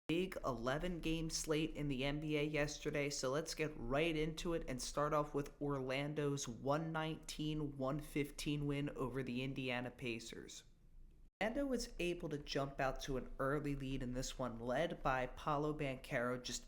Big 11-game slate in the NBA yesterday, so let's get right into it and start off with Orlando's 119-115 win over the Indiana Pacers. Orlando was able to jump out to an early lead in this one, led by Paolo Banchero, just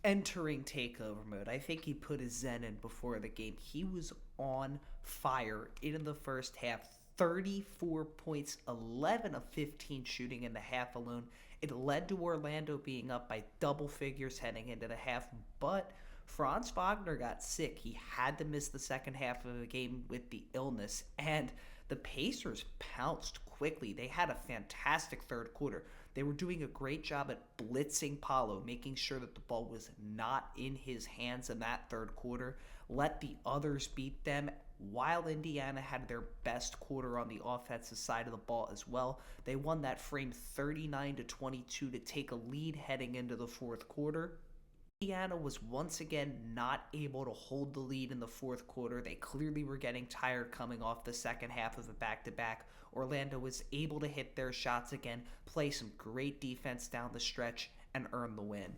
entering takeover mode. I think he put his zen in before the game. He was on fire in the first half. 34 points, 11 of 15 shooting in the half alone. It led to Orlando being up by double figures heading into the half, but Franz Wagner got sick. He had to miss the second half of the game with the illness, and the Pacers pounced quickly. They had a fantastic third quarter. They were doing a great job at blitzing Paolo, making sure that the ball was not in his hands in that third quarter. Let the others beat them, while Indiana had their best quarter on the offensive side of the ball as well. They won that frame 39-22 to take a lead heading into the fourth quarter. Indiana was once again not able to hold the lead in the fourth quarter. They clearly were getting tired coming off the second half of a back-to-back. Orlando was able to hit their shots again, play some great defense down the stretch, and earn the win.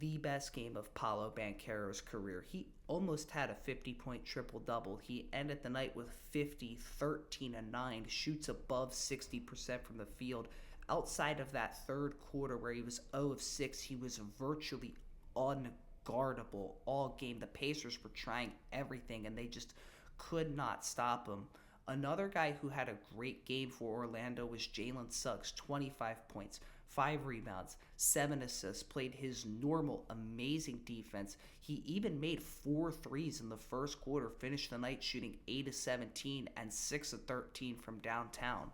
The best game of Paolo Banchero's career. He almost had a 50-point triple-double. He ended the night with 50, 13, and 9, shoots above 60% from the field. Outside of that third quarter where he was 0 of 6, he was virtually unguardable all game. The Pacers were trying everything, and they just could not stop him. Another guy who had a great game for Orlando was Jalen Suggs, 25 points, 5 rebounds, 7 assists, played his normal, amazing defense. He even made 4 threes in the first quarter, finished the night shooting 8 of 17 and 6 of 13 from downtown.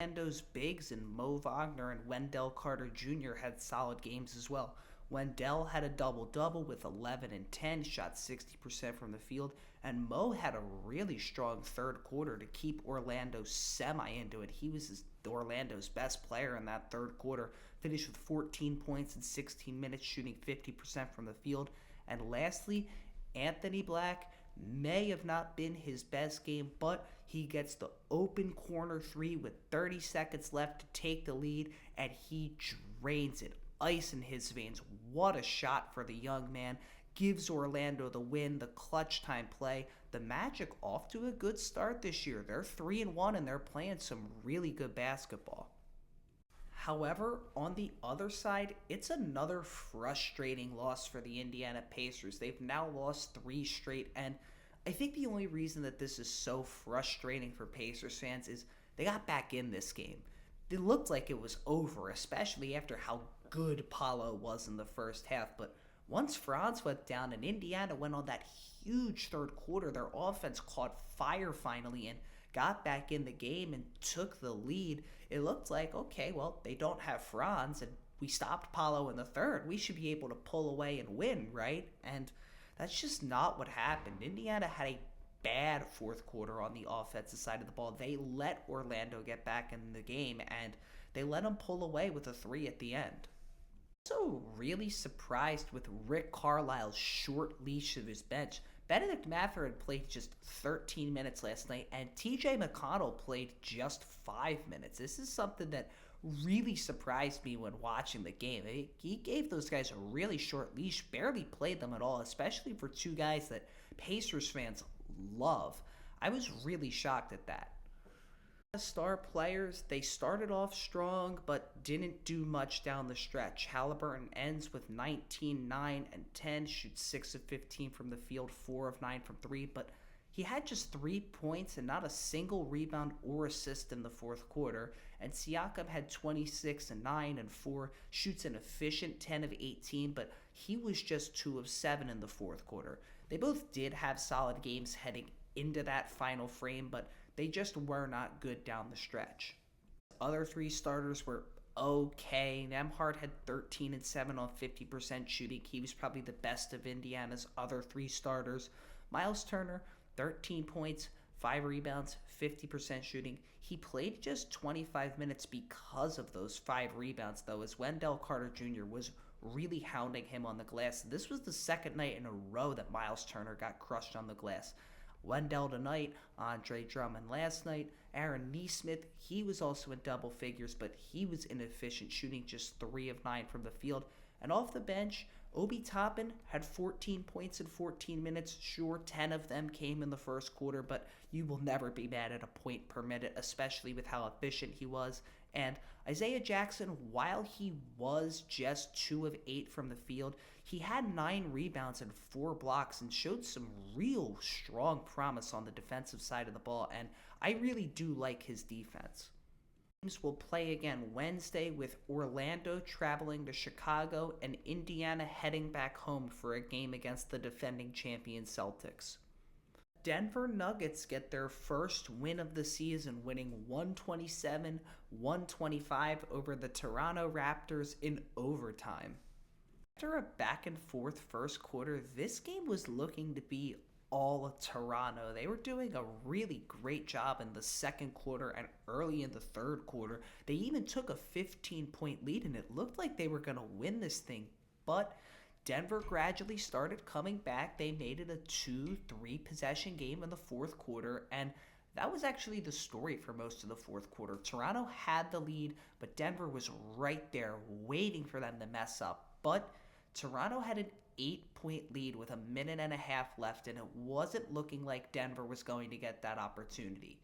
Orlando's bigs and Mo Wagner and Wendell Carter Jr. had solid games as well. Wendell had a double-double with 11 and 10, shot 60% from the field, and Mo had a really strong third quarter to keep Orlando semi into it. He was Orlando's best player in that third quarter, finished with 14 points in 16 minutes, shooting 50% from the field. And lastly, Anthony Black may have not been his best game, but he gets the open corner 3 with 30 seconds left to take the lead, and he drains it. Ice in his veins. What a shot for the young man. Gives Orlando the win, the clutch time play. The Magic off to a good start this year. They're 3-1 and they're playing some really good basketball. However, on the other side, it's another frustrating loss for the Indiana Pacers. They've now lost 3 straight, and I think the only reason that this is so frustrating for Pacers fans is they got back in this game. It looked like it was over, especially after how good Paolo was in the first half, but once Franz went down and Indiana went on that huge third quarter, their offense caught fire finally and got back in the game and took the lead. It looked like, okay, well, they don't have Franz and we stopped Paolo in the third. We should be able to pull away and win, right? And that's just not what happened. Indiana had a bad fourth quarter on the offensive side of the ball. They let Orlando get back in the game and they let them pull away with a 3 at the end. Also really surprised with Rick Carlisle's short leash of his bench. Benedict Mathurin played just 13 minutes last night, and TJ McConnell played just 5 minutes. This is something that really surprised me when watching the game. He gave those guys a really short leash, barely played them at all, especially for 2 guys that Pacers fans love. I was really shocked at that. Star players, they started off strong but didn't do much down the stretch. Halliburton ends with 19, 9, and 10, shoots 6 of 15 from the field, 4 of 9 from 3, but he had just 3 points and not a single rebound or assist in the fourth quarter. And Siakam had 26 and 9 and 4, shoots an efficient 10 of 18, but he was just 2 of 7 in the fourth quarter. They both did have solid games heading into that final frame, but they just were not good down the stretch. Other 3 starters were okay. Nembhard had 13 and 7 on 50% shooting. He was probably the best of Indiana's other 3 starters. Miles Turner, 13 points, 5 rebounds, 50% shooting. He played just 25 minutes because of those 5 rebounds, though, as Wendell Carter Jr. was really hounding him on the glass. This was the second night in a row that Miles Turner got crushed on the glass. Wendell tonight, Andre Drummond last night, Aaron Nesmith, he was also in double figures, but he was inefficient, shooting just 3 of 9 from the field. And off the bench, Obi Toppin had 14 points in 14 minutes. Sure, 10 of them came in the first quarter, but you will never be mad at a point per minute, especially with how efficient he was. And Isaiah Jackson, while he was just 2 of 8 from the field, he had 9 rebounds and 4 blocks and showed some real strong promise on the defensive side of the ball, and I really do like his defense. Teams will play again Wednesday, with Orlando traveling to Chicago and Indiana heading back home for a game against the defending champion Celtics. Denver Nuggets get their first win of the season, winning 127-125 over the Toronto Raptors in overtime. After a back-and-forth first quarter, this game was looking to be all Toronto. They were doing a really great job in the second quarter and early in the third quarter. They even took a 15-point lead, and it looked like they were going to win this thing, but Denver gradually started coming back. They made it a 2-3 possession game in the fourth quarter, and that was actually the story for most of the fourth quarter. Toronto had the lead, but Denver was right there waiting for them to mess up. But Toronto had an 8-point lead with a minute and a half left, and it wasn't looking like Denver was going to get that opportunity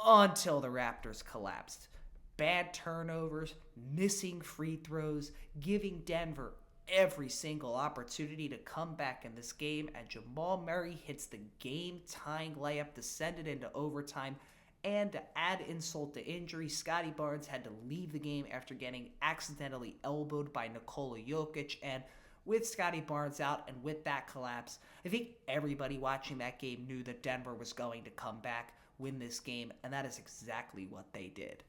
until the Raptors collapsed. Bad turnovers, missing free throws, giving Denver every single opportunity to come back in this game, and Jamal Murray hits the game-tying layup to send it into overtime. And to add insult to injury, Scottie Barnes had to leave the game after getting accidentally elbowed by Nikola Jokic. And with Scottie Barnes out and with that collapse, I think everybody watching that game knew that Denver was going to come back, win this game, and that is exactly what they did.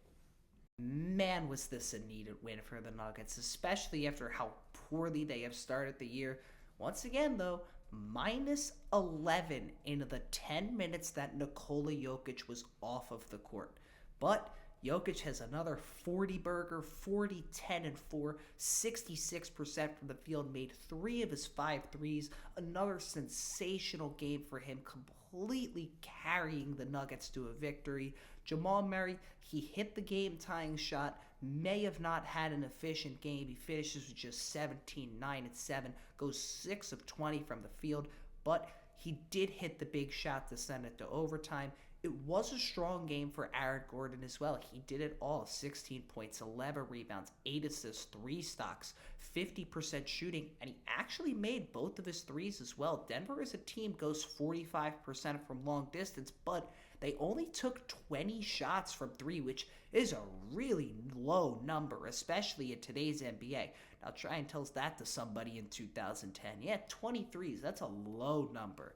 Man, was this a needed win for the Nuggets, especially after how poorly they have started the year. Once again, though, minus 11 in the 10 minutes that Nikola Jokic was off of the court. But Jokic has another 40-burger, 40, 10, and 4, 66% from the field, made 3 of his 5 threes. Another sensational game for him, completely carrying the Nuggets to a victory. Jamal Murray, he hit the game-tying shot, may have not had an efficient game. He finishes with just 17, 9, and 7, goes 6 of 20 from the field, but he did hit the big shot to send it to overtime. It was a strong game for Aaron Gordon as well. He did it all. 16 points, 11 rebounds, 8 assists, 3 stocks, 50% shooting, and he actually made both of his threes as well. Denver as a team goes 45% from long distance, but they only took 20 shots from 3, which is a really low number, especially in today's NBA. Now try and tell that to somebody in 2010. Yeah, 23s, that's a low number.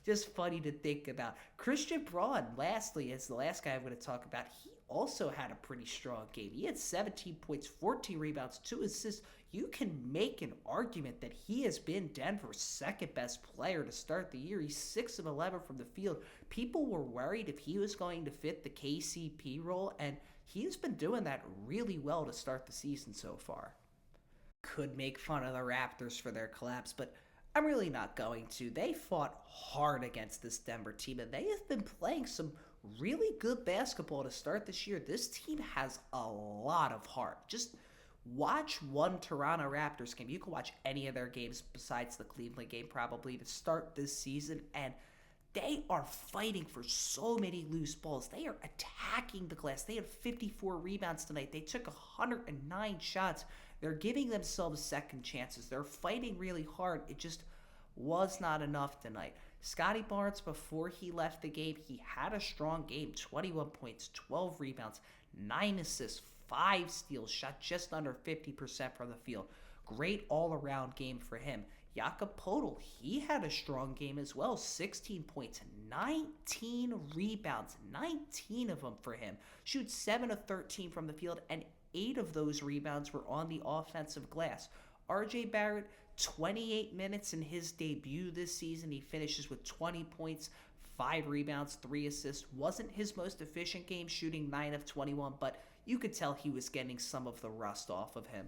Just funny to think about. Christian Braun, lastly, is the last guy I'm going to talk about. He also had a pretty strong game. He had 17 points, 14 rebounds, 2 assists. You can make an argument that he has been Denver's second best player to start the year. He's 6 of 11 from the field. People were worried if he was going to fit the KCP role, and he's been doing that really well to start the season so far. Could make fun of the Raptors for their collapse, but I'm really not going to. They fought hard against this Denver team, and they have been playing some really good basketball to start this year. This team has a lot of heart. Just watch one Toronto Raptors game. You can watch any of their games besides the Cleveland game probably to start this season, and they are fighting for so many loose balls. They are attacking the glass. They had 54 rebounds tonight. They took 109 shots. They're giving themselves second chances. They're fighting really hard. It just was not enough tonight. Scottie Barnes, before he left the game, he had a strong game. 21 points, 12 rebounds, 9 assists, 5 steals, shot just under 50% from the field. Great all-around game for him. Jakob Poeltl, he had a strong game as well. 16 points, 19 rebounds, 19 of them for him. Shoots 7 of 13 from the field, and 8 of those rebounds were on the offensive glass. RJ Barrett, 28 minutes in his debut this season. He finishes with 20 points, 5 rebounds, 3 assists. Wasn't his most efficient game, shooting 9 of 21, but you could tell he was getting some of the rust off of him.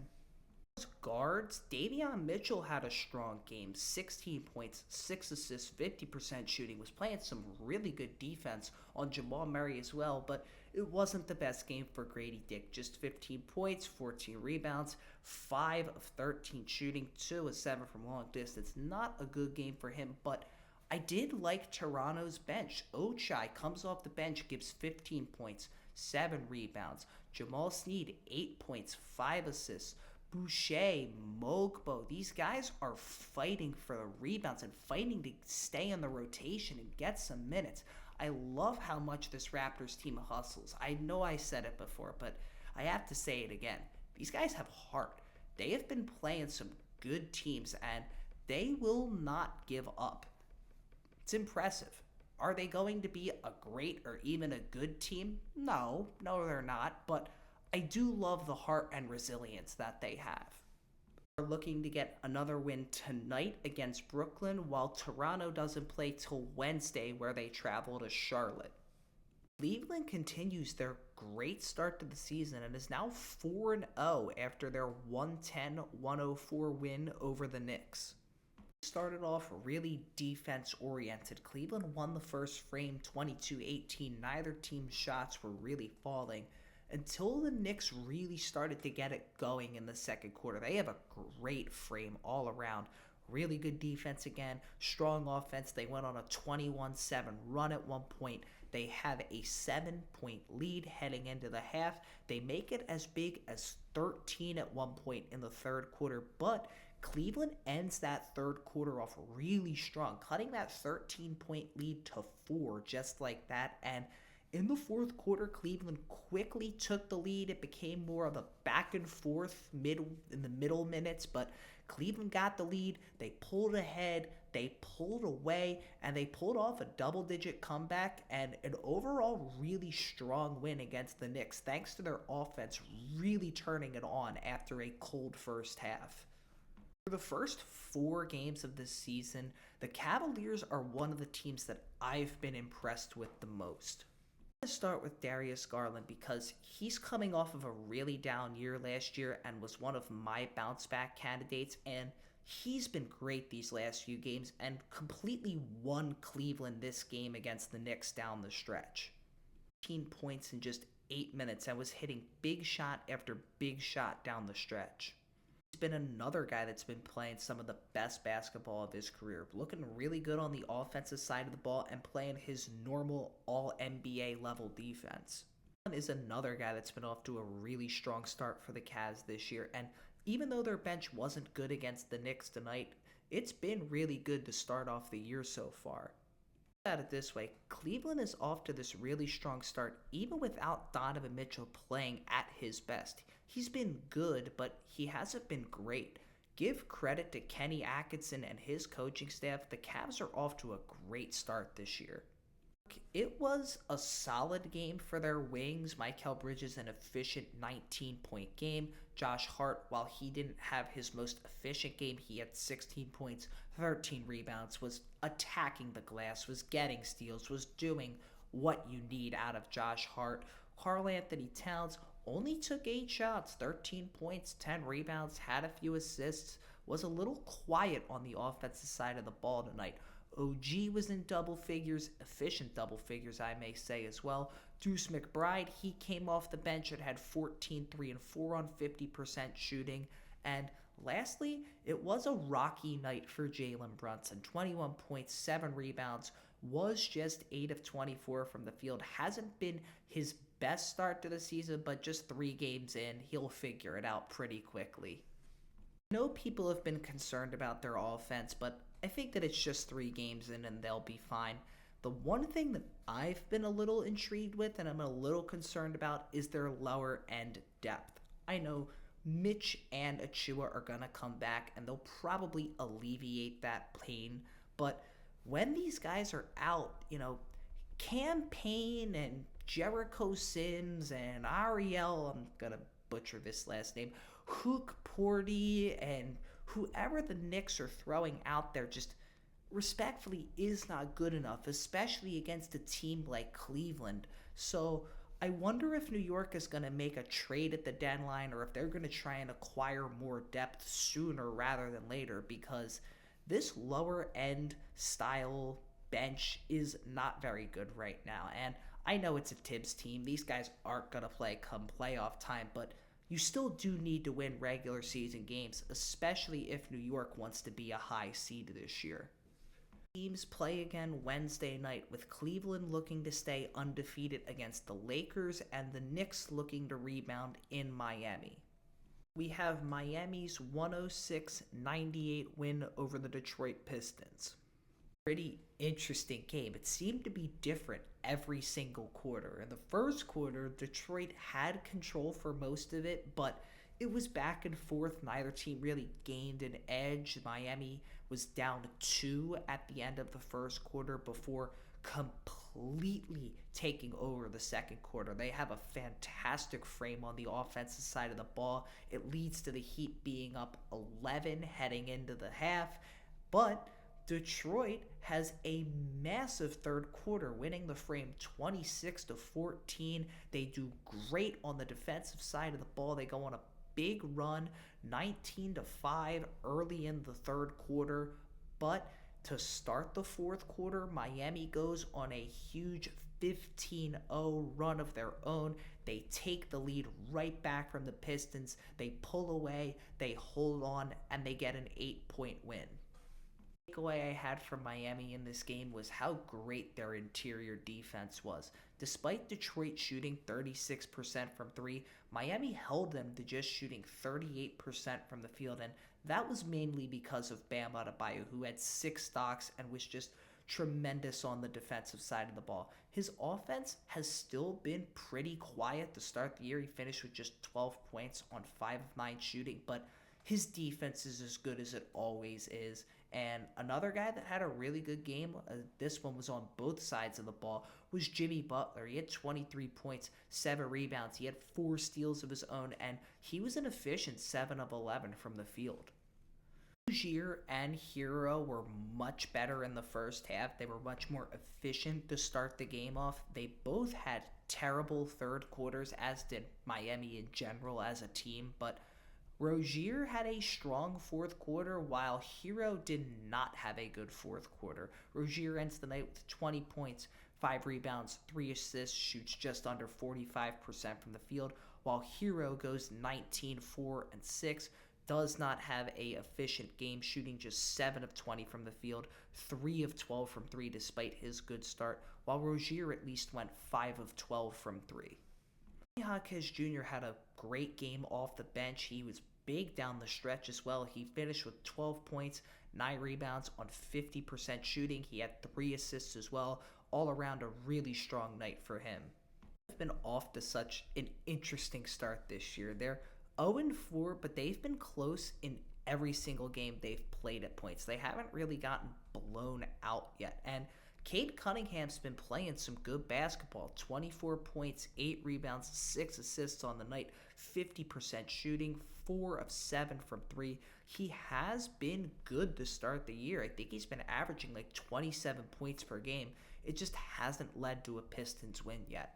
Guards, Davion Mitchell had a strong game, 16 points, 6 assists, 50% shooting, was playing some really good defense on Jamal Murray as well, but it wasn't the best game for Grady Dick. Just 15 points, 14 rebounds, 5 of 13 shooting, 2 of 7 from long distance. Not a good game for him, but I did like Toronto's bench. Ochai comes off the bench, gives 15 points, 7 rebounds. Jamal Sneed, 8 points, 5 assists. Boucher, Mogbo, these guys are fighting for the rebounds and fighting to stay in the rotation and get some minutes. I love how much this Raptors team hustles. I know I said it before, but I have to say it again. These guys have heart. They have been playing some good teams, and they will not give up. It's impressive. Are they going to be a great or even a good team? No, they're not, but I do love the heart and resilience that they have. We're looking to get another win tonight against Brooklyn, while Toronto doesn't play till Wednesday, where they travel to Charlotte. Cleveland continues their great start to the season and is now 4-0 after their 110-104 win over the Knicks. Started off really defense-oriented. Cleveland won the first frame 22-18. Neither team's shots were really falling until the Knicks really started to get it going in the second quarter. They have a great frame all around. Really good defense again, strong offense. They went on a 21-7 run at one point. They have a 7-point lead heading into the half. They make it as big as 13 at one point in the third quarter, but Cleveland ends that third quarter off really strong, cutting that 13-point lead to 4 just like that. And in the fourth quarter, Cleveland quickly took the lead. It became more of a back and forth in the middle minutes, but Cleveland got the lead. They pulled ahead, they pulled away, and they pulled off a double-digit comeback and an overall really strong win against the Knicks, thanks to their offense really turning it on after a cold first half. For the first 4 games of this season, the Cavaliers are one of the teams that I've been impressed with the most. I'm going to start with Darius Garland because he's coming off of a really down year last year and was one of my bounce back candidates, and he's been great these last few games and completely won Cleveland this game against the Knicks down the stretch. 15 points in just 8 minutes and was hitting big shot after big shot down the stretch. He's been another guy that's been playing some of the best basketball of his career, looking really good on the offensive side of the ball and playing his normal all-NBA level defense. Is another guy that's been off to a really strong start for the Cavs this year, and even though their bench wasn't good against the Knicks tonight, it's been really good to start off the year so far. At it this way, Cleveland is off to this really strong start even without Donovan Mitchell playing at his best. He's been good, but he hasn't been great. Give credit to Kenny Atkinson and his coaching staff. The Cavs are off to a great start this year. It was a solid game for their wings. Mikal Bridges, an efficient 19-point game. Josh Hart, while he didn't have his most efficient game, he had 16 points, 13 rebounds, was attacking the glass, was getting steals, was doing what you need out of Josh Hart. Karl-Anthony Towns only took 8 shots, 13 points, 10 rebounds, had a few assists, was a little quiet on the offensive side of the ball tonight. OG was in double figures, efficient double figures, I may say as well. Deuce McBride, he came off the bench and had 14, 3, and 4 on 50% shooting. And lastly, it was a rocky night for Jalen Brunson. 21 points, 7 rebounds, was just 8 of 24 from the field. Hasn't been his best start to the season, but just 3 games in, he'll figure it out pretty quickly. I know people have been concerned about their offense, but I think that it's just 3 games in and they'll be fine. The one thing that I've been a little intrigued with and I'm a little concerned about is their lower end depth. I know Mitch and Achua are going to come back and they'll probably alleviate that pain, but when these guys are out, Cam Payne and Jericho Sims and Ariel, I'm going to butcher this last name, Hook Porty, and whoever the Knicks are throwing out there just respectfully is not good enough, especially against a team like Cleveland. So I wonder if New York is going to make a trade at the deadline or if they're going to try and acquire more depth sooner rather than later, because this lower end style bench is not very good right now. And I know it's a Tibbs team. These guys aren't going to play come playoff time, but you still do need to win regular season games, especially if New York wants to be a high seed this year. Teams play again Wednesday night, with Cleveland looking to stay undefeated against the Lakers and the Knicks looking to rebound in Miami. We have Miami's 106-98 win over the Detroit Pistons. Pretty interesting game. It seemed to be different every single quarter. In the first quarter, Detroit had control for most of it, but it was back and forth. Neither team really gained an edge. Miami was down 2 at the end of the first quarter before completely taking over the second quarter. They have a fantastic frame on the offensive side of the ball. It leads to the Heat being up 11 heading into the half, but Detroit has a massive third quarter, winning the frame 26-14. They do great on the defensive side of the ball. They go on a big run, 19-5 early in the third quarter, but to start the fourth quarter, Miami goes on a huge 15-0 run of their own. They take the lead right back from the Pistons. They pull away, they hold on, and they get an 8-point win. The takeaway I had from Miami in this game was how great their interior defense was. Despite Detroit shooting 36% from 3, Miami held them to just shooting 38% from the field, and that was mainly because of Bam Adebayo, who had 6 stocks and was just tremendous on the defensive side of the ball. His offense has still been pretty quiet to start the year. He finished with just 12 points on 5 of 9 shooting, but his defense is as good as it always is. And another guy that had a really good game, this one was on both sides of the ball, was Jimmy Butler. He had 23 points, 7 rebounds. He had 4 steals of his own, and he was an efficient 7 of 11 from the field. Rozier and Hero were much better in the first half. They were much more efficient to start the game off. They both had terrible third quarters, as did Miami in general as a team, but Rozier had a strong fourth quarter, while Hero did not have a good fourth quarter. Rozier ends the night with 20 points, 5 rebounds, 3 assists, shoots just under 45% from the field, while Hero goes 19, 4, and 6, does not have a efficient game, shooting just 7 of 20 from the field, 3 of 12 from 3 despite his good start, while Rozier at least went 5 of 12 from 3. Jaquez Jr. had a great game off the bench. He was big down the stretch as well. He finished with 12 points, 9 rebounds on 50% shooting. He had 3 assists as well. All around a really strong night for him. They've been off to such an interesting start this year. They're 0-4, but they've been close in every single game they've played at points. They haven't really gotten blown out yet. And Cade Cunningham's been playing some good basketball. 24 points, 8 rebounds, 6 assists on the night, 50% shooting, 4 of 7 from 3. He has been good to start the year. I think he's been averaging like 27 points per game. It just hasn't led to a Pistons win yet.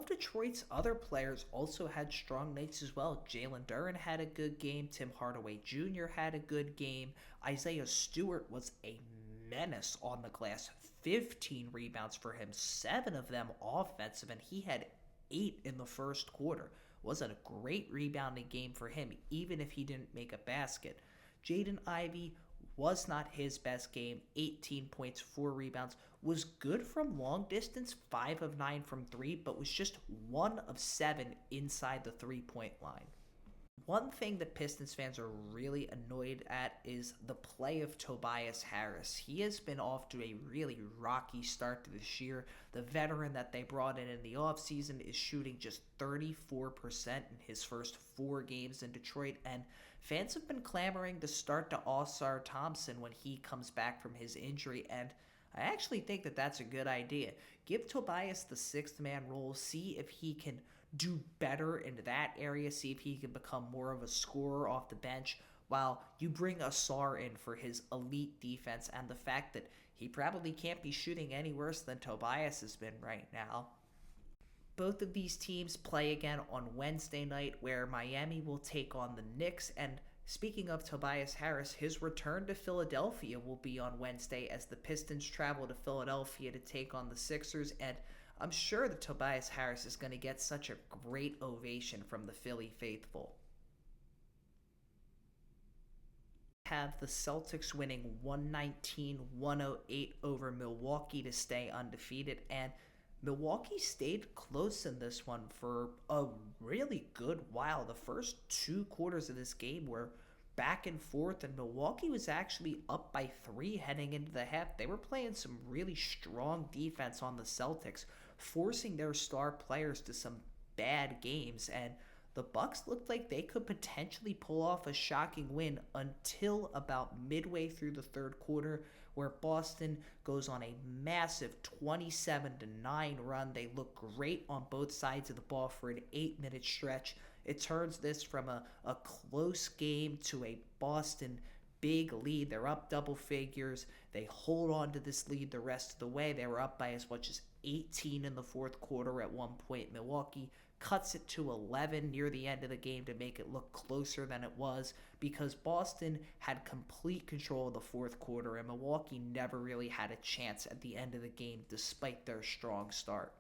Detroit's other players also had strong nights as well. Jalen Duren had a good game. Tim Hardaway Jr. had a good game. Isaiah Stewart was a menace on the glass. 15 rebounds for him, 7 of them offensive, and he had 8 in the first quarter. Wasn't a great rebounding game for him, even if he didn't make a basket. Jaden Ivey was not his best game. 18 points, 4 rebounds. Was good from long distance, 5 of 9 from 3, but was just 1 of 7 inside the 3-point line. One thing that Pistons fans are really annoyed at is the play of Tobias Harris. He has been off to a really rocky start to this year. The veteran that they brought in the offseason is shooting just 34% in his first 4 games in Detroit, and fans have been clamoring to start to Ausar Thompson when he comes back from his injury, and I actually think that that's a good idea. Give Tobias the 6th man role, see if he can do better in that area, see if he can become more of a scorer off the bench, while you bring Ausar in for his elite defense and the fact that he probably can't be shooting any worse than Tobias has been right now. Both of these teams play again on Wednesday night, where Miami will take on the Knicks. And speaking of Tobias Harris, his return to Philadelphia will be on Wednesday as the Pistons travel to Philadelphia to take on the Sixers. And I'm sure that Tobias Harris is going to get such a great ovation from the Philly faithful. Have the Celtics winning 119-108 over Milwaukee to stay undefeated, and Milwaukee stayed close in this one for a really good while. The first 2 quarters of this game were back and forth, and Milwaukee was actually up by 3 heading into the half. They were playing some really strong defense on the Celtics, forcing their star players to some bad games, and the Bucks looked like they could potentially pull off a shocking win until about midway through the third quarter, where Boston goes on a massive 27-9 run. They look great on both sides of the ball for an 8-minute stretch. It turns this from a close game to a Boston big lead. They're up double figures. They hold on to this lead the rest of the way. They were up by as much as 18 in the fourth quarter at one point. Milwaukee cuts it to 11 near the end of the game to make it look closer than it was, because Boston had complete control of the fourth quarter and Milwaukee never really had a chance at the end of the game despite their strong start.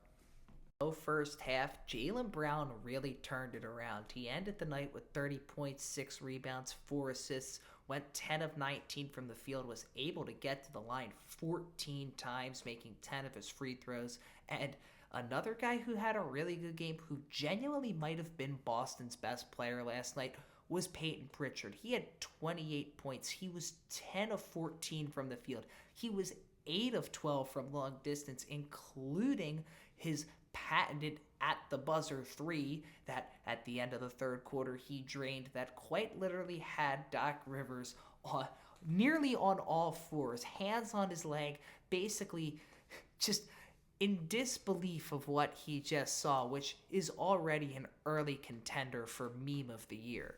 First half, Jaylen Brown really turned it around. He ended the night with 30 points, 6 rebounds, 4 assists, went 10 of 19 from the field, was able to get to the line 14 times, making 10 of his free throws. And another guy who had a really good game, who genuinely might have been Boston's best player last night, was Peyton Pritchard. He had 28 points. He was 10 of 14 from the field. He was 8 of 12 from long distance, including his patented at the buzzer 3 that at the end of the third quarter he drained, that quite literally had Doc Rivers nearly on all fours, hands on his leg, basically just in disbelief of what he just saw, which is already an early contender for meme of the year.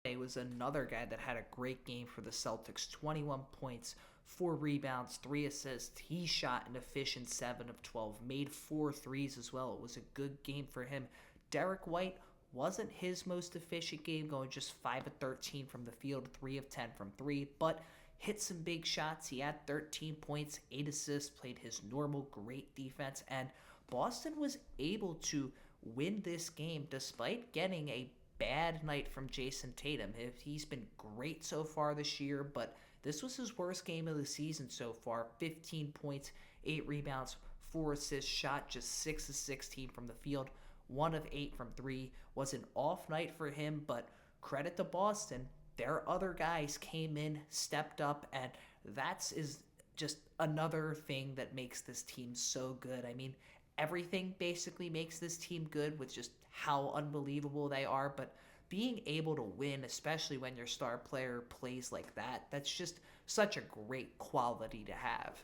It was another guy that had a great game for the Celtics, 21 points, 4 rebounds, 3 assists. He shot an efficient 7 of 12, made 4 threes as well. It was a good game for him. Derek White wasn't his most efficient game, going just 5 of 13 from the field, 3 of 10 from 3, but hit some big shots. He had 13 points, 8 assists, played his normal great defense, and Boston was able to win this game despite getting a bad night from Jason Tatum. He's been great so far this year, but this was his worst game of the season so far. 15 points, 8 rebounds, 4 assists, shot just 6 of 16 from the field, 1 of 8 from 3. Was an off night for him, but credit to Boston. Their other guys came in, stepped up, and that is just another thing that makes this team so good. I mean, everything basically makes this team good with just how unbelievable they are, but being able to win, especially when your star player plays like that, that's just such a great quality to have.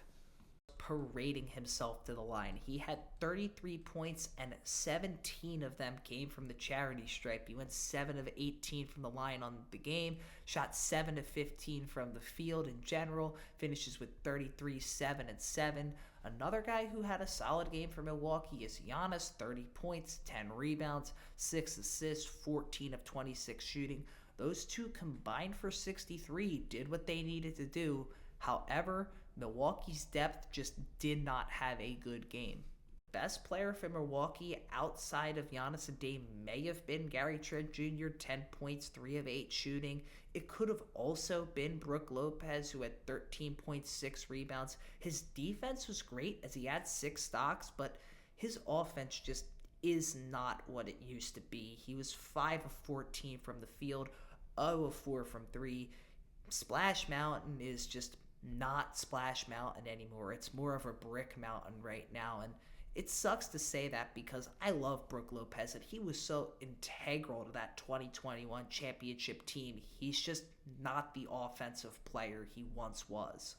Parading himself to the line. He had 33 points and 17 of them came from the charity stripe. He went 7 of 18 from the line on the game, shot 7 of 15 from the field in general, finishes with 33, 7, and 7. Another guy who had a solid game for Milwaukee is Giannis, 30 points, 10 rebounds, 6 assists, 14 of 26 shooting. Those two combined for 63, did what they needed to do. However, Milwaukee's depth just did not have a good game. Best player for Milwaukee outside of Giannis and Dame may have been Gary Trent Jr., 10 points, 3 of 8 shooting. It could have also been Brook Lopez, who had 13.6 rebounds. His defense was great as he had 6 stocks, but his offense just is not what it used to be. He was 5 of 14 from the field, 0 of 4 from 3. Splash Mountain is just not Splash Mountain anymore. It's more of a brick mountain right now, and it sucks to say that because I love Brook Lopez and he was so integral to that 2021 championship team. He's just not the offensive player he once was.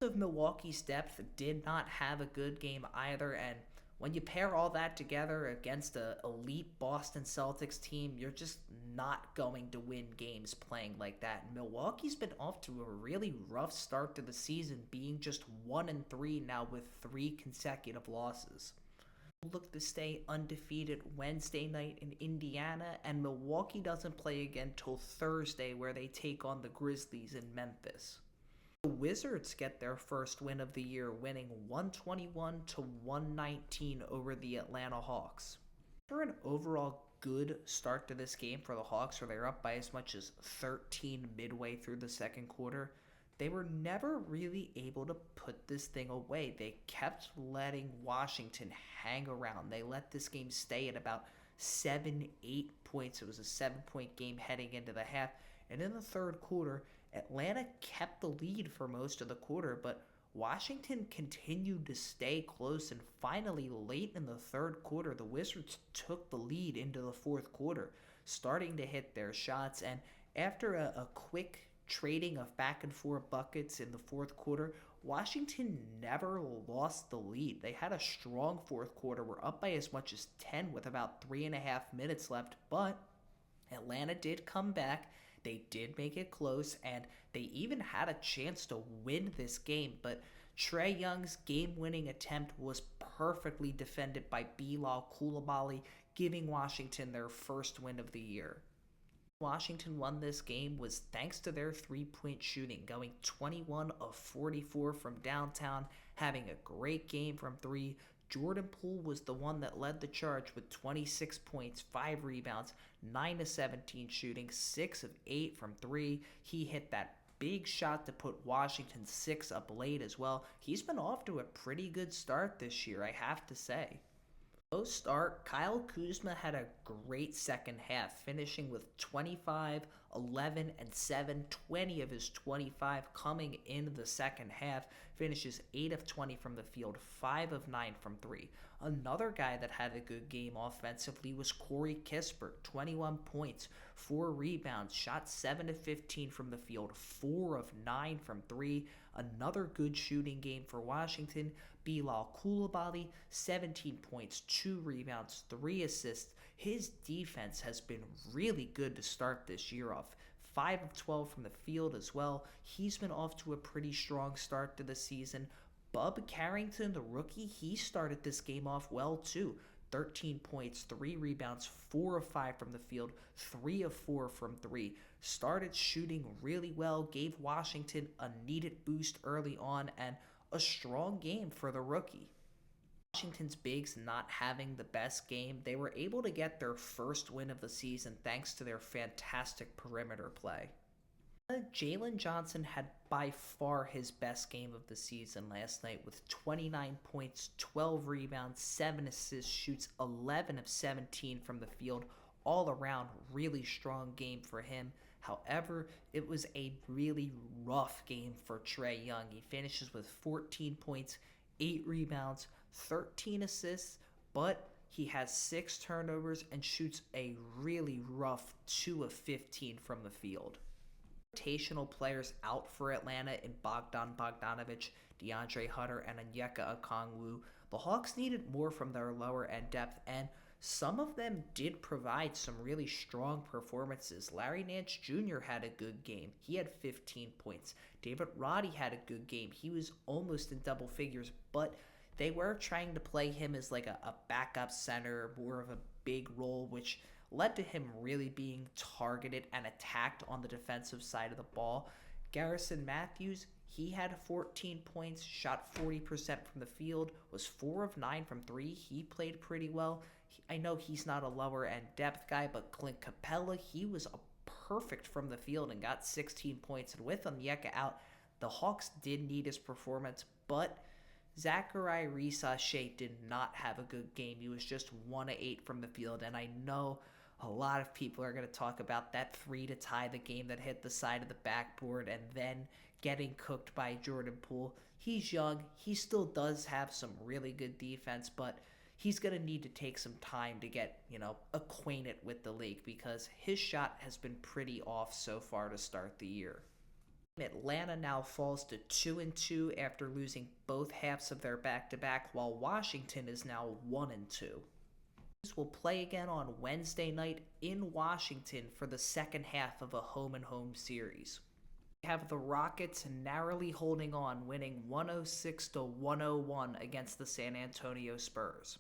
Of Milwaukee's depth did not have a good game either, and when you pair all that together against an elite Boston Celtics team, you're just not going to win games playing like that. And Milwaukee's been off to a really rough start to the season, being just 1-3 now with 3 consecutive losses. look to stay undefeated Wednesday night in Indiana, and Milwaukee doesn't play again till Thursday, where they take on the Grizzlies in Memphis. The Wizards get their first win of the year, winning 121 to 119 over the Atlanta Hawks. For an overall good start to this game for the Hawks, where they were up by as much as 13 midway through the second quarter, they were never really able to put this thing away. They kept letting Washington hang around. They let this game stay at about 7-8 points. It was a 7-point game heading into the half. And in the third quarter, Atlanta kept the lead for most of the quarter, but Washington continued to stay close, and finally, late in the third quarter, the Wizards took the lead into the fourth quarter, starting to hit their shots. And after a quick trading of back and forth buckets in the fourth quarter, Washington never lost the lead. They had a strong fourth quarter, were up by as much as 10 with about 3.5 minutes left, but Atlanta did come back. They did make it close, and they even had a chance to win this game, but Trae Young's game-winning attempt was perfectly defended by Bilal Coulibaly, giving Washington their first win of the year. Washington won this game was thanks to their three-point shooting, going 21 of 44 from downtown, having a great game from three. Jordan Poole was the one that led the charge with 26 points, 5 rebounds, 9 of 17 shooting, 6 of 8 from 3. He hit that big shot to put Washington 6 up late as well. He's been off to a pretty good start this year, I have to say. Post start, Kyle Kuzma had a great second half, finishing with 25, 11, and 7, 20 of his 25 coming in the second half, finishes 8 of 20 from the field, 5 of 9 from 3. Another guy that had a good game offensively was Corey Kispert, 21 points, 4 rebounds, shot 7 of 15 from the field, 4 of 9 from 3. Another good shooting game for Washington. Bilal Coulibaly, 17 points, 2 rebounds, 3 assists. His defense has been really good to start this year off. 5 of 12 from the field as well. He's been off to a pretty strong start to the season. Bub Carrington, the rookie, he started this game off well too. 13 points, 3 rebounds, 4 of 5 from the field, 3 of 4 from 3. Started shooting really well, gave Washington a needed boost early on, and a strong game for the rookie. Washington's bigs not having the best game, they were able to get their first win of the season thanks to their fantastic perimeter play. Jalen Johnson had by far his best game of the season last night with 29 points, 12 rebounds, 7 assists, shoots 11 of 17 from the field. All around, really strong game for him. However, it was a really rough game for Trae Young. He finishes with 14 points, 8 rebounds, 13 assists, but he has 6 turnovers and shoots a really rough 2 of 15 from the field. Rotational players out for Atlanta in Bogdan Bogdanovic, DeAndre Hunter, and Onyeka Okongwu. The Hawks needed more from their lower end depth, and some of them did provide some really strong performances. Larry Nance Jr. had a good game. He had 15 points. David Roddy had a good game. He was almost in double figures, but they were trying to play him as like a backup center, more of a big role, which led to him really being targeted and attacked on the defensive side of the ball. Garrison Matthews, he had 14 points, shot 40% from the field, was 4 of 9 from 3. He played pretty well. I know he's not a lower end depth guy, but Clint Capella, he was perfect from the field and got 16 points. And with Onyeka out, the Hawks did need his performance, but Zachary Risashe did not have a good game. He was just 1 of 8 from the field, and I know a lot of people are going to talk about that 3 to tie the game that hit the side of the backboard and then getting cooked by Jordan Poole. He's young. He still does have some really good defense, but he's going to need to take some time to get, acquainted with the league because his shot has been pretty off so far to start the year. Atlanta now falls to 2-2 after losing both halves of their back-to-back, while Washington is now 1-2. Will play again on Wednesday night in Washington for the second half of a home-and-home series. We have the Rockets narrowly holding on, winning 106-101 against the San Antonio Spurs.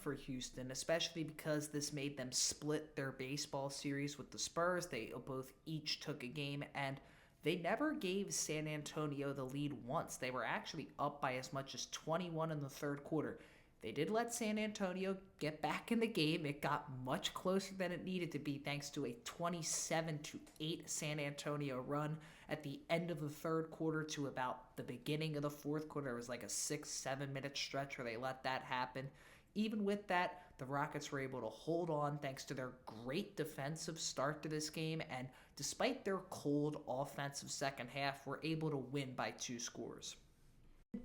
for Houston, especially because this made them split their baseball series with the Spurs. They both each took a game, and they never gave San Antonio the lead once. They were actually up by as much as 21 in the third quarter. They did let San Antonio get back in the game. It got much closer than it needed to be thanks to a 27-8 San Antonio run at the end of the third quarter to about the beginning of the fourth quarter. It was like a 6-7 minute stretch where they let that happen. Even with that, the Rockets were able to hold on thanks to their great defensive start to this game, and despite their cold offensive second half, were able to win by 2 scores.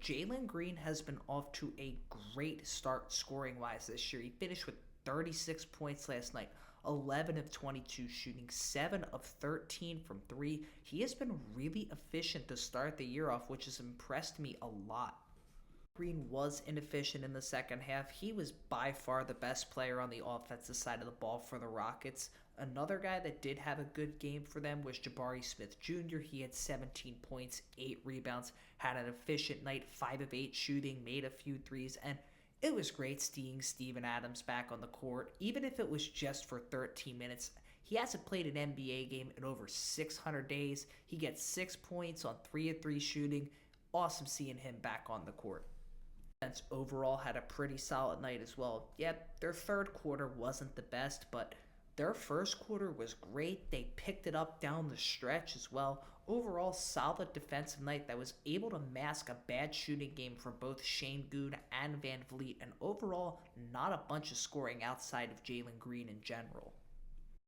Jalen Green has been off to a great start scoring-wise this year. He finished with 36 points last night, 11 of 22 shooting, 7 of 13 from 3. He has been really efficient to start the year off, which has impressed me a lot. Green was inefficient in the second half. He was by far the best player on the offensive side of the ball for the Rockets. Another guy that did have a good game for them was Jabari Smith Jr. He had 17 points, 8 rebounds, had an efficient night, 5 of 8 shooting, made a few threes, and it was great seeing Steven Adams back on the court, even if it was just for 13 minutes. He hasn't played an NBA game in over 600 days. He gets 6 points on 3 of 3 shooting. Awesome seeing him back on the court. Overall had a pretty solid night as well. Yet their third quarter wasn't the best, but their first quarter was great. They picked it up down the stretch as well. Overall, solid defensive night that was able to mask a bad shooting game from both Shane Goon and Van Vliet, and overall, not a bunch of scoring outside of Jalen Green in general.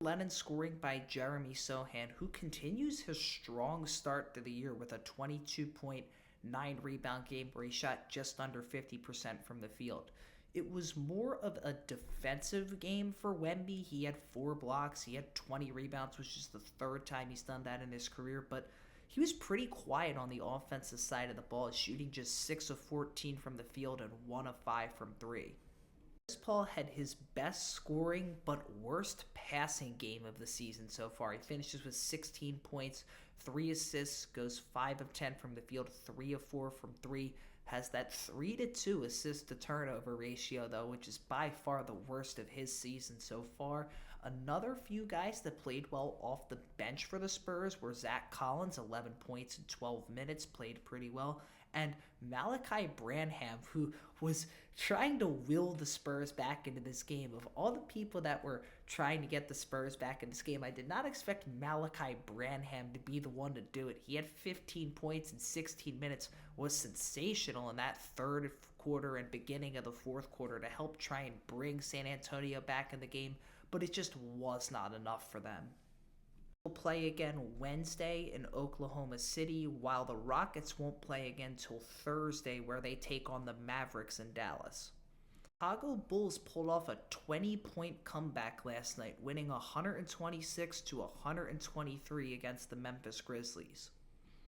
Lennon scoring by Jeremy Sohan, who continues his strong start to the year with a 22-point 9-rebound game where he shot just under 50% from the field. It was more of a defensive game for Wemby. He had 4 blocks, he had 20 rebounds, which is the third time he's done that in his career, but he was pretty quiet on the offensive side of the ball, shooting just 6 of 14 from the field and 1 of 5 from 3. Chris Paul had his best scoring but worst passing game of the season so far. He finishes with 16 points, 3 assists, goes 5 of 10 from the field, 3 of 4 from 3, has that 3-2 assist to turnover ratio though, which is by far the worst of his season so far. Another few guys that played well off the bench for the Spurs were Zach Collins, 11 points in 12 minutes, played pretty well, and Malachi Branham, who was trying to will the Spurs back into this game. Of all the people that were trying to get the Spurs back in this game, I did not expect Malachi Branham to be the one to do it. He had 15 points in 16 minutes, was sensational in that third quarter and beginning of the fourth quarter to help try and bring San Antonio back in the game, but it just was not enough for them. Will play again Wednesday in Oklahoma City, while the Rockets won't play again till Thursday, where they take on the Mavericks in Dallas. Chicago Bulls pulled off a 20-point comeback last night, winning 126-123 against the Memphis Grizzlies.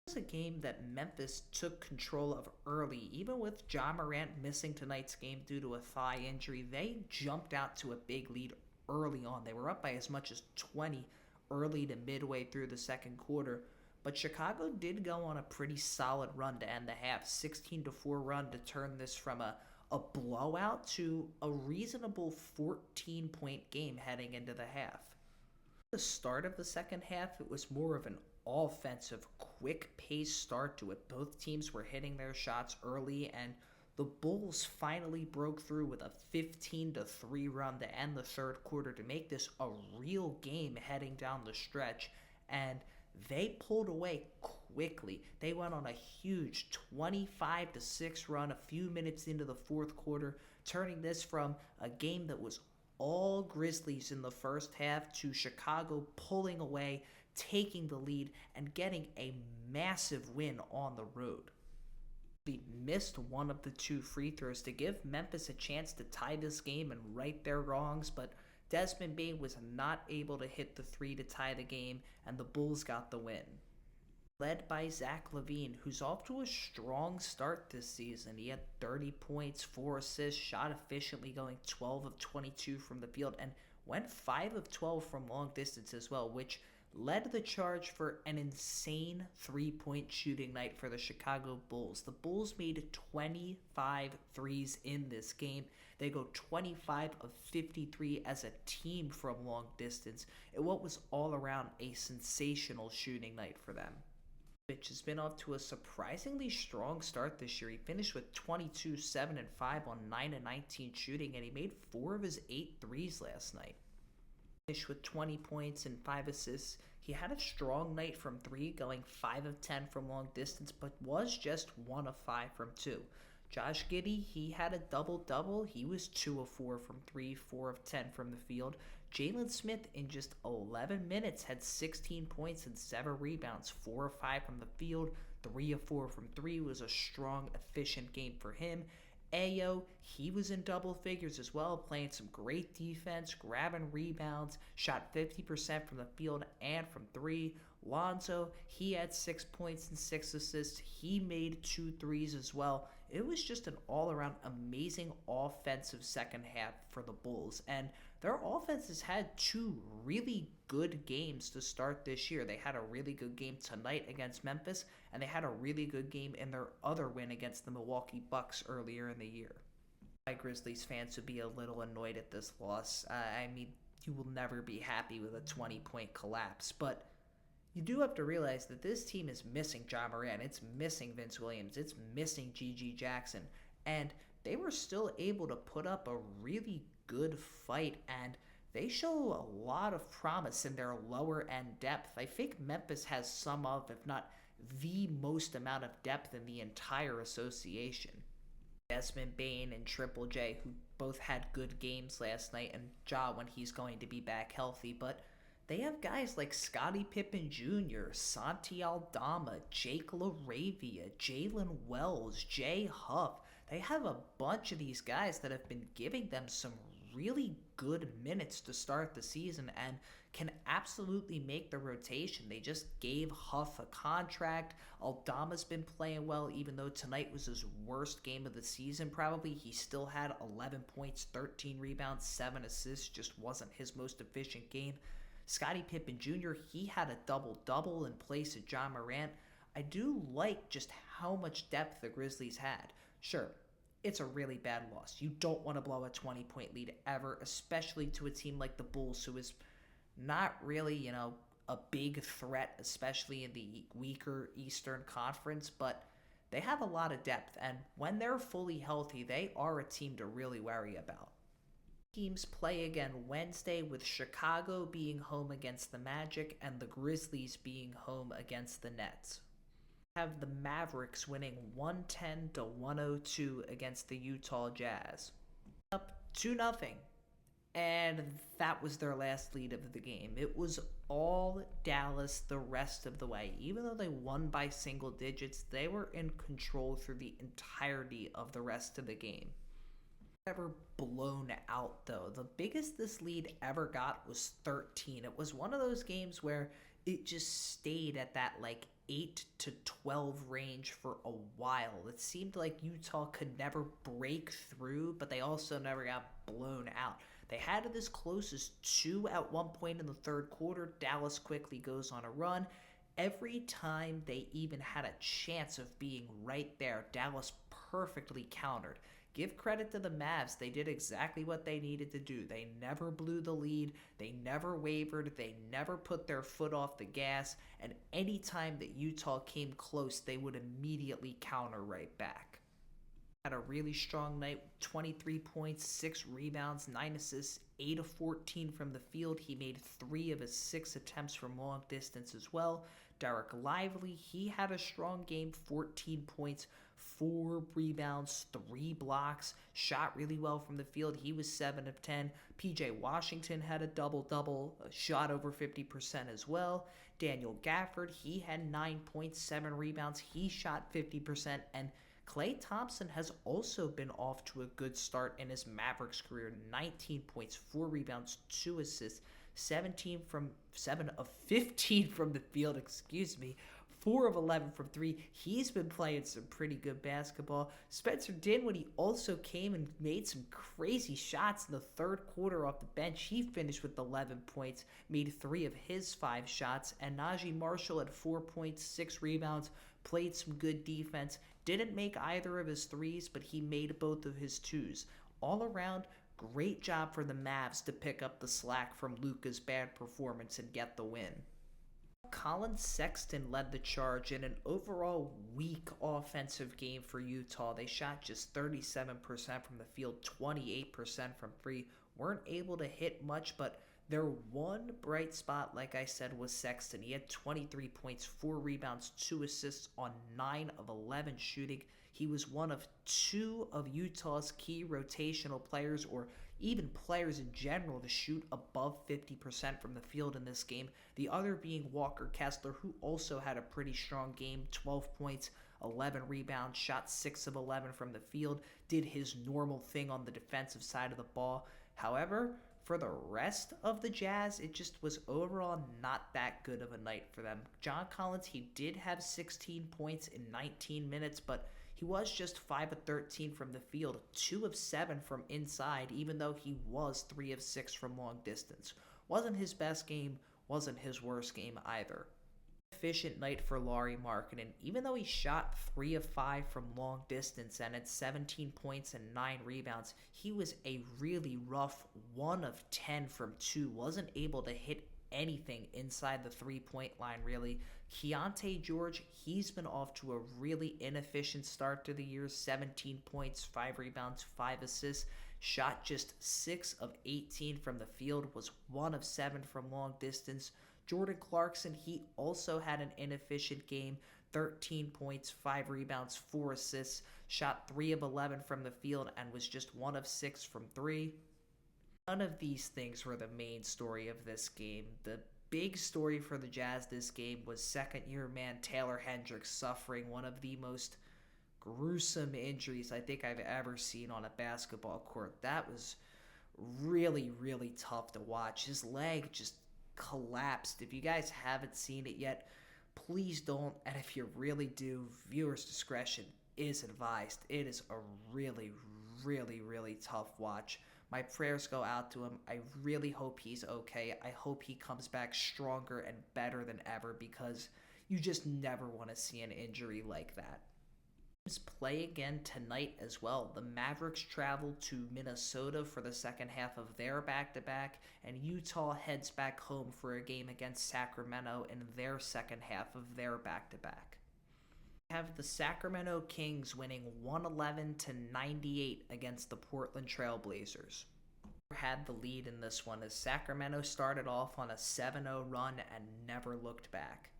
It was a game that Memphis took control of early. Even with Ja Morant missing tonight's game due to a thigh injury, they jumped out to a big lead early on. They were up by as much as 20 early to midway through the second quarter, but Chicago did go on a pretty solid run to end the half, 16-4 run to turn this from a blowout to a reasonable 14-point game heading into the half. At the start of the second half, it was more of an offensive, quick-paced start to it. Both teams were hitting their shots early, and the Bulls finally broke through with a 15-3 run to end the third quarter to make this a real game heading down the stretch, and they pulled away quickly. They went on a huge 25-6 run a few minutes into the fourth quarter, turning this from a game that was all Grizzlies in the first half to Chicago pulling away, taking the lead, and getting a massive win on the road. They missed one of the 2 free throws to give Memphis a chance to tie this game and right their wrongs, but Desmond Bane was not able to hit the 3 to tie the game, and the Bulls got the win. Led by Zach LaVine, who's off to a strong start this season. He had 30 points, 4 assists, shot efficiently, going 12 of 22 from the field, and went 5 of 12 from long distance as well, which led the charge for an insane three-point shooting night for the Chicago Bulls. The Bulls made 25 threes in this game. They go 25 of 53 as a team from long distance, and what was all around a sensational shooting night for them. Jokic has been off to a surprisingly strong start this year. He finished with 22, 7, and 5 on 9 and 19 shooting, and he made 4 of his 8 threes last night. Finished with 20 points and 5 assists. He had a strong night from 3, going 5 of 10 from long distance, but was just 1 of 5 from 2. Josh Giddey, he had a double-double. He was 2 of 4 from 3, 4 of 10 from the field. Jalen Smith, in just 11 minutes, had 16 points and 7 rebounds, 4 of 5 from the field, 3 of 4 from 3. Was a strong, efficient game for him. Ayo, he was in double figures as well, playing some great defense, grabbing rebounds, shot 50% from the field and from 3. Lonzo, he had 6 points and 6 assists. He made 2 threes as well. It was just an all-around amazing offensive second half for the Bulls, and their offense has had 2 really good games to start this year. They had a really good game tonight against Memphis, and they had a really good game in their other win against the Milwaukee Bucks earlier in the year. My Grizzlies fans would be a little annoyed at this loss. I mean, you will never be happy with a 20-point collapse, but you do have to realize that this team is missing Ja Morant, it's missing Vince Williams, it's missing G.G. Jackson, and they were still able to put up a really good fight, and they show a lot of promise in their lower end depth. I think Memphis has some of, if not the most amount of depth in the entire association. Desmond Bane and Triple J, who both had good games last night, and Ja when he's going to be back healthy, but they have guys like Scottie Pippen Jr., Santi Aldama, Jake LaRavia, Jalen Wells, Jay Huff. They have a bunch of these guys that have been giving them some really good minutes to start the season and can absolutely make the rotation. They just gave Huff a contract. Aldama's been playing well, even though tonight was his worst game of the season probably. He still had 11 points, 13 rebounds, 7 assists, just wasn't his most efficient game. Scottie Pippen Jr., he had a double-double in place of Ja Morant. I do like just how much depth the Grizzlies had. Sure, it's a really bad loss. You don't want to blow a 20-point lead ever, especially to a team like the Bulls, who is not really, a big threat, especially in the weaker Eastern Conference, but they have a lot of depth, and when they're fully healthy, they are a team to really worry about. Teams play again Wednesday, with Chicago being home against the Magic and the Grizzlies being home against the Nets. We have the Mavericks winning 110-102 against the Utah Jazz. Up 2-0. And that was their last lead of the game. It was all Dallas the rest of the way. Even though they won by single digits, they were in control through the entirety of the rest of the game. Ever blown out though. The biggest this lead ever got was 13. It was one of those games where it just stayed at that 8 to 12 range for a while. It seemed like Utah could never break through, but they also never got blown out. They had it as close as 2 at one point in the third quarter. Dallas quickly goes on a run. Every time they even had a chance of being right there, Dallas perfectly countered. Give credit to the Mavs. They did exactly what they needed to do. They never blew the lead. They never wavered. They never put their foot off the gas. And any time that Utah came close, they would immediately counter right back. Had a really strong night, 23 points, 6 rebounds, 9 assists, 8 of 14 from the field. He made 3 of his 6 attempts from long distance as well. Derek Lively, he had a strong game, 14 points, 4 rebounds, 3 blocks, shot really well from the field. He was 7 of 10. PJ Washington had a double-double, shot over 50% as well. Daniel Gafford, he had 9 points, 7 rebounds. He shot 50%. And Klay Thompson has also been off to a good start in his Mavericks career. 19 points, 4 rebounds, 2 assists, 7 of 15 from the field, 4 of 11 from 3. He's been playing some pretty good basketball. Spencer Dinwiddie also came and made some crazy shots in the third quarter off the bench. He finished with 11 points, made 3 of his 5 shots, and Najee Marshall had 4 points, 6 rebounds, played some good defense. Didn't make either of his threes, but he made both of his twos. All around, great job for the Mavs to pick up the slack from Luka's bad performance and get the win. Colin Sexton led the charge in an overall weak offensive game for Utah. They shot just 37% from the field, 28% from 3. Weren't able to hit much, but their one bright spot, like I said, was Sexton. He had 23 points, 4 rebounds, 2 assists on 9 of 11 shooting. He was one of 2 of Utah's key rotational players, or even players in general, to shoot above 50% from the field in this game. The other being Walker Kessler, who also had a pretty strong game, 12 points, 11 rebounds, shot 6 of 11 from the field, did his normal thing on the defensive side of the ball. However, for the rest of the Jazz, it just was overall not that good of a night for them. John Collins, he did have 16 points in 19 minutes, but he was just 5 of 13 from the field, 2 of 7 from inside, even though he was 3 of 6 from long distance. Wasn't his best game, wasn't his worst game either. Efficient night for Lauri Markkanen. Even though he shot 3 of 5 from long distance and had 17 points and 9 rebounds, he was a really rough 1 of 10 from 2. Wasn't able to hit anything inside the three-point line, really. Keontae George, he's been off to a really inefficient start to the year. 17 points, 5 rebounds, 5 assists. Shot just 6 of 18 from the field, was 1 of 7 from long distance. Jordan Clarkson, he also had an inefficient game. 13 points, 5 rebounds, 4 assists. Shot 3 of 11 from the field and was just 1 of 6 from 3. None of these things were the main story of this game. The big story for the Jazz this game was second-year man Taylor Hendricks suffering one of the most gruesome injuries I think I've ever seen on a basketball court. That was really, really tough to watch. His leg just collapsed. If you guys haven't seen it yet, please don't. And if you really do, viewers' discretion is advised. It is a really, really, really tough watch. My prayers go out to him. I really hope he's okay. I hope he comes back stronger and better than ever, because you just never want to see an injury like that. Play again tonight as well. The Mavericks travel to Minnesota for the second half of their back-to-back, and Utah heads back home for a game against Sacramento in their second half of their back-to-back. We have the Sacramento Kings winning 111-98 against the Portland Trail Blazers. Had the lead in this one as Sacramento started off on a 7-0 run and never looked back,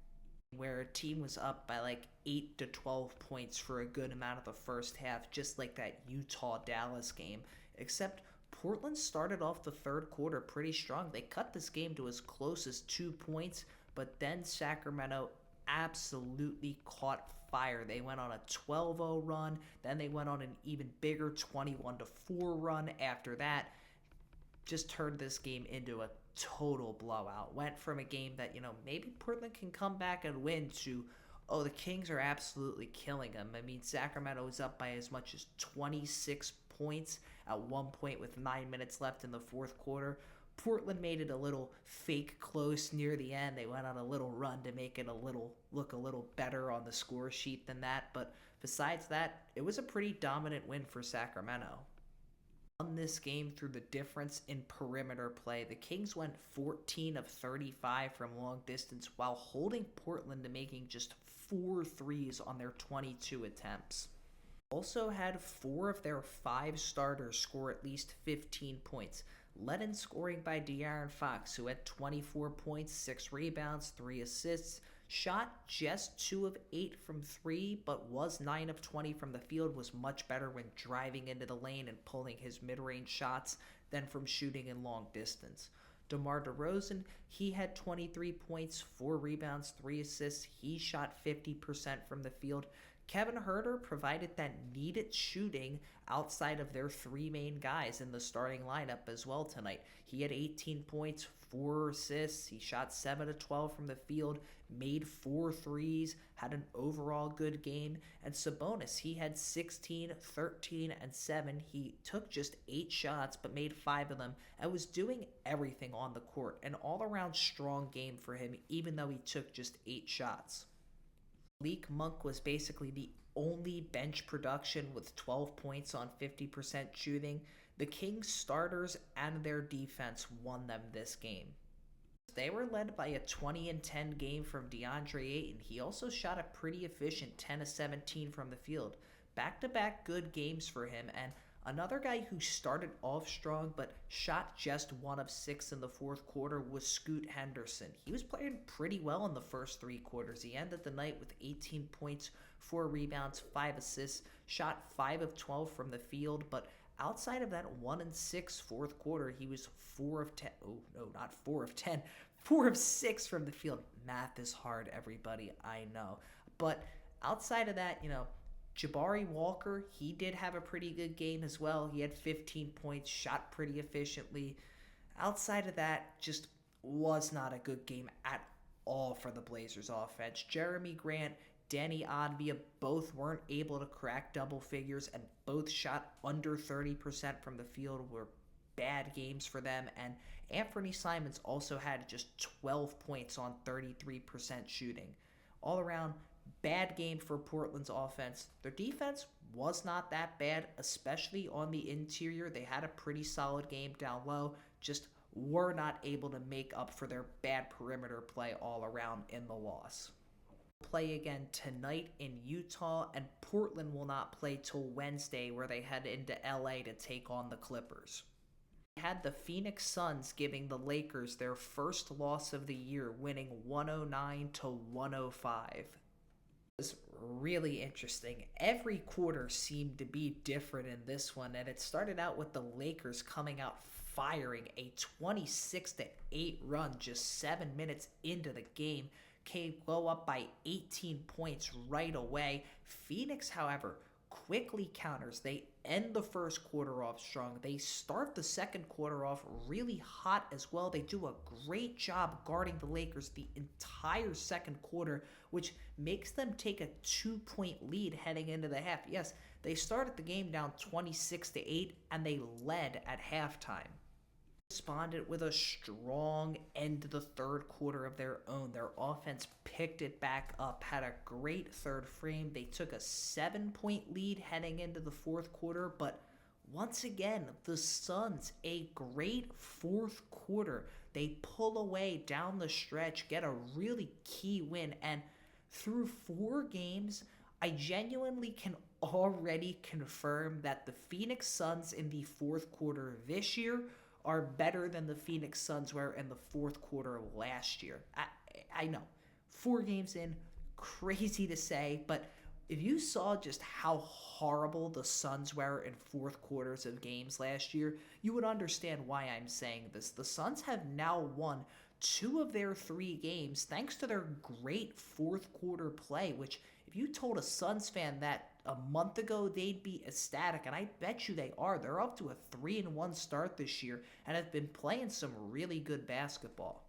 where a team was up by like 8 to 12 points for a good amount of the first half, just like that Utah-Dallas game, except Portland started off the third quarter pretty strong. They cut this game to as close as 2 points, but then Sacramento absolutely caught fire. They went on a 12-0 run, then they went on an even bigger 21-4 run after that. Just turned this game into a total blowout. Went from a game that, maybe Portland can come back and win to, the Kings are absolutely killing them. I mean, Sacramento was up by as much as 26 points at one point with 9 minutes left in the fourth quarter. Portland made it a little fake close near the end. They went on a little run to make it look a little better on the score sheet than that. But besides that, it was a pretty dominant win for Sacramento. Won this game through the difference in perimeter play. The Kings went 14 of 35 from long distance while holding Portland to making just 4 threes on their 22 attempts. Also had 4 of their 5 starters score at least 15 points. Led in scoring by De'Aaron Fox, who had 24 points, 6 rebounds, 3 assists. Shot just 2 of 8 from 3, but was 9 of 20 from the field. Was much better when driving into the lane and pulling his mid-range shots than from shooting in long distance. DeMar DeRozan, he had 23 points, 4 rebounds, 3 assists. He shot 50% from the field. Kevin Huerter provided that needed shooting outside of their 3 main guys in the starting lineup as well tonight. He had 18 points, 4 assists. He shot 7 of 12 from the field, made 4 threes, had an overall good game. And Sabonis, he had 16, 13, and 7. He took just 8 shots, but made 5 of them and was doing everything on the court. An all-around strong game for him, even though he took just 8 shots. Malik Monk was basically the only bench production with 12 points on 50% shooting. The Kings starters and their defense won them this game. They were led by a 20-10 game from DeAndre Ayton. He also shot a pretty efficient 10 of 17 from the field. Back-to-back good games for him, and another guy who started off strong but shot just 1 of 6 in the fourth quarter was Scoot Henderson. He was playing pretty well in the first 3 quarters. He ended the night with 18 points, 4 rebounds, 5 assists, shot 5 of 12 from the field, but outside of that 1 and 6 fourth quarter, he was 4 of 10. Oh, no, not 4 of 10. 4 of 6 from the field. Math is hard, everybody. I know. But outside of that, Jabari Walker, he did have a pretty good game as well. He had 15 points, shot pretty efficiently. Outside of that, just was not a good game at all for the Blazers offense. Jeremy Grant, Danny Advia both weren't able to crack double figures and both shot under 30% from the field. Were bad games for them. And Anthony Simons also had just 12 points on 33% shooting. All around, bad game for Portland's offense. Their defense was not that bad, especially on the interior. They had a pretty solid game down low, just were not able to make up for their bad perimeter play all around in the loss. Play again tonight in Utah, and Portland will not play till Wednesday, where they head into LA to take on the Clippers. They had the Phoenix Suns giving the Lakers their first loss of the year, winning 109-105. It was really interesting. Every quarter seemed to be different in this one, and it started out with the Lakers coming out firing a 26-8 run just 7 minutes into the game. Go up by 18 points right away. Phoenix, however, quickly counters. They end the first quarter off strong. They start the second quarter off really hot as well. They do a great job guarding the Lakers the entire second quarter, which makes them take a 2-point lead heading into the half. Yes, they started the game down 26-8, and they led at halftime. Responded with a strong end to the third quarter of their own. Their offense picked it back up, had a great third frame. They took a 7-point lead heading into the fourth quarter, but once again, the Suns, a great fourth quarter. They pull away down the stretch, get a really key win, and through 4 games, I genuinely can already confirm that the Phoenix Suns in the fourth quarter this year are better than the Phoenix Suns were in the fourth quarter of last year. I know, 4 games in, crazy to say, but if you saw just how horrible the Suns were in fourth quarters of games last year, you would understand why I'm saying this. The Suns have now won 2 of their 3 games thanks to their great fourth quarter play, which if you told a Suns fan that a month ago, they'd be ecstatic, and I bet you they are. They're up to a 3-1 start this year and have been playing some really good basketball.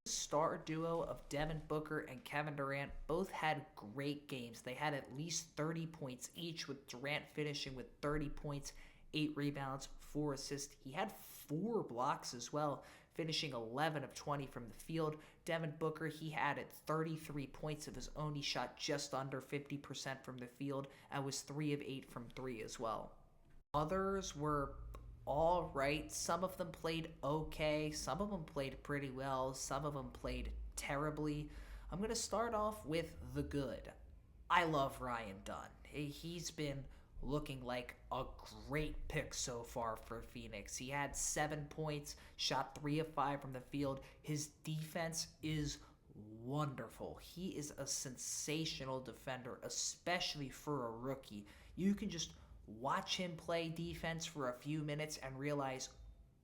The star duo of Devin Booker and Kevin Durant both had great games. They had at least 30 points each, with Durant finishing with 30 points, 8 rebounds, 4 assists. He had 4 blocks as well, finishing 11 of 20 from the field. Devin Booker, he added 33 points of his own. He shot just under 50% from the field and was 3 of 8 from 3 as well. Others were all right. Some of them played okay. Some of them played pretty well. Some of them played terribly. I'm going to start off with the good. I love Ryan Dunn. He's been looking like a great pick so far for Phoenix. He had 7 points, shot 3 of 5 from the field. His defense is wonderful. He is a sensational defender, especially for a rookie. You can just watch him play defense for a few minutes and realize,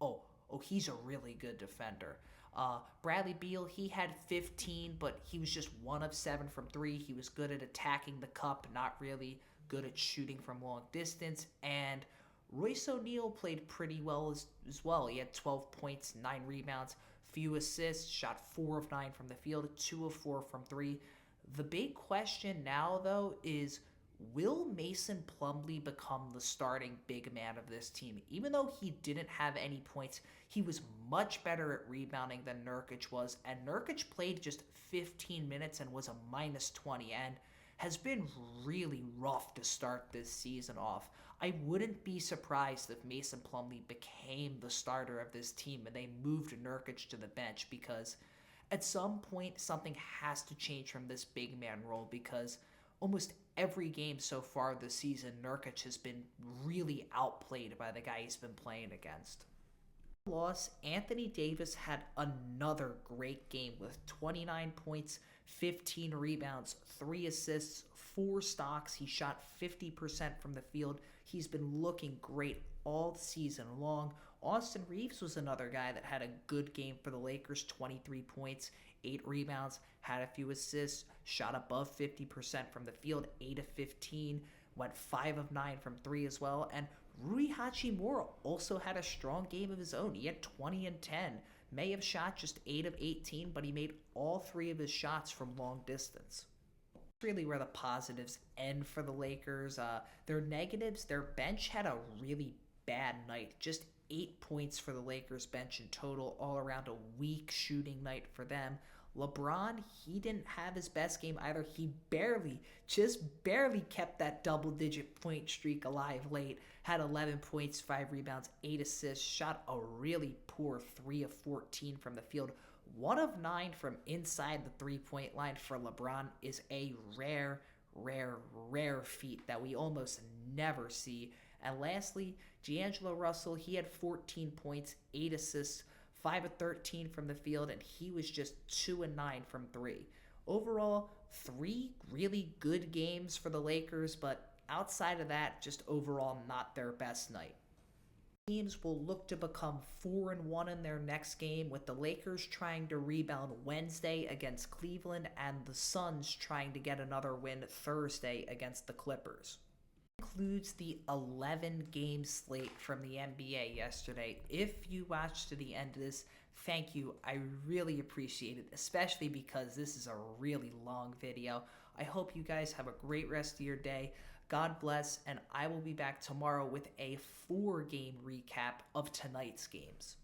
oh, he's a really good defender. Bradley Beal, he had 15, but he was just 1 of 7 from 3. He was good at attacking the cup, not really good at shooting from long distance. And Royce O'Neal played pretty well as well. He had 12 points, 9 rebounds, few assists, shot 4 of 9 from the field, 2 of 4 from 3. The big question now, though, is will Mason Plumlee become the starting big man of this team? Even though he didn't have any points, he was much better at rebounding than Nurkic was, and Nurkic played just 15 minutes and was a minus 20 and has been really rough to start this season off. I wouldn't be surprised if Mason Plumlee became the starter of this team and they moved Nurkic to the bench, because at some point something has to change from this big man role, because almost every game so far this season, Nurkic has been really outplayed by the guy he's been playing against. Loss, Anthony Davis had another great game with 29 points, 15 rebounds, 3 assists, 4 stocks. He shot 50% from the field. He's been looking great all season long. Austin Reeves was another guy that had a good game for the Lakers, 23 points, 8 rebounds, had a few assists, shot above 50% from the field, 8 of 15, went 5 of 9 from 3 as well. And Rui Hachimura also had a strong game of his own. He had 20 and 10. May have shot just 8 of 18, but he made all 3 of his shots from long distance. Really where the positives end for the Lakers. Their negatives, their bench had a really bad night. Just 8 points for the Lakers bench in total, all around a weak shooting night for them. LeBron, he didn't have his best game either. He just barely kept that double-digit point streak alive late. Had 11 points, 5 rebounds, 8 assists, shot a really poor 3 of 14 from the field. 1 of 9 from inside the three-point line for LeBron is a rare feat that we almost never see. And lastly, D'Angelo Russell, he had 14 points, 8 assists, 5 of 13 from the field, and he was just 2 of 9 from 3. Overall, 3 really good games for the Lakers, but outside of that, just overall not their best night. Teams will look to become 4-1 in their next game, with the Lakers trying to rebound Wednesday against Cleveland and the Suns trying to get another win Thursday against the Clippers. Includes the 11-game slate from the NBA yesterday. If you watched to the end of this, thank you. I really appreciate it, especially because this is a really long video. I hope you guys have a great rest of your day. God bless, and I will be back tomorrow with a 4-game recap of tonight's games.